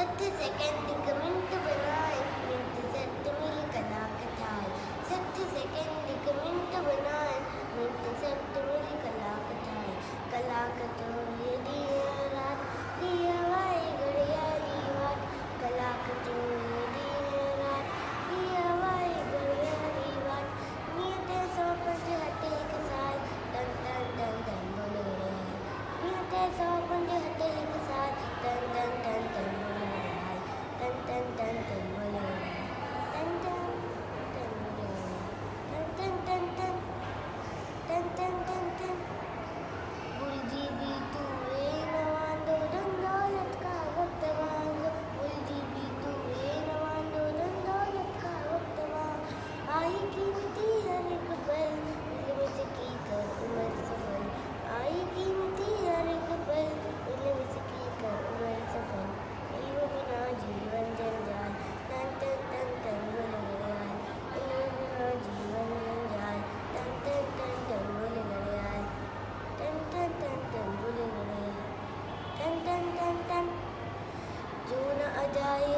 सत्य सेकंड एक मिनट बनाए, मिनट सत्य मिल कला कथाए। सत्य सेकंड एक मिनट बनाए, मिनट सत्य मिल कला कथाए। कला कथो यदि रात ही हवाए घड़ियाली वाट। कला कथो यदि रात ही हवाए घड़ियाली वाट। नियते सौ पंच हटे एक साल, तन तन तन तन बोले रे। नियते सौ पंच हटे एक साल, तन तन तन तन बोले रे। तन तन तन तन बोले रे। तन तन तन बोले रे। तन तन तन तन तन तन तन। बुलजी भी तू नवांदो धन दौलत का वक्त मांगो। बुलजी भी तू नवांदो धन दौलत का वक्त मांगो। आई कीमती हर एक पल, इल्म से की कर उम्र सफल। आई कीमती हर एक पल, इल्म से की कर उम्र सफल। इल्म बिना जीवन जंजाल, तन तन तन तन बोले घड़ियाल। इल्म बिना जीवन जंजाल, तन तन तन तन बोले घड़ियाल। तन तन तन तन बोले घड़ियाल। तन तन तन तन। जो न अजाए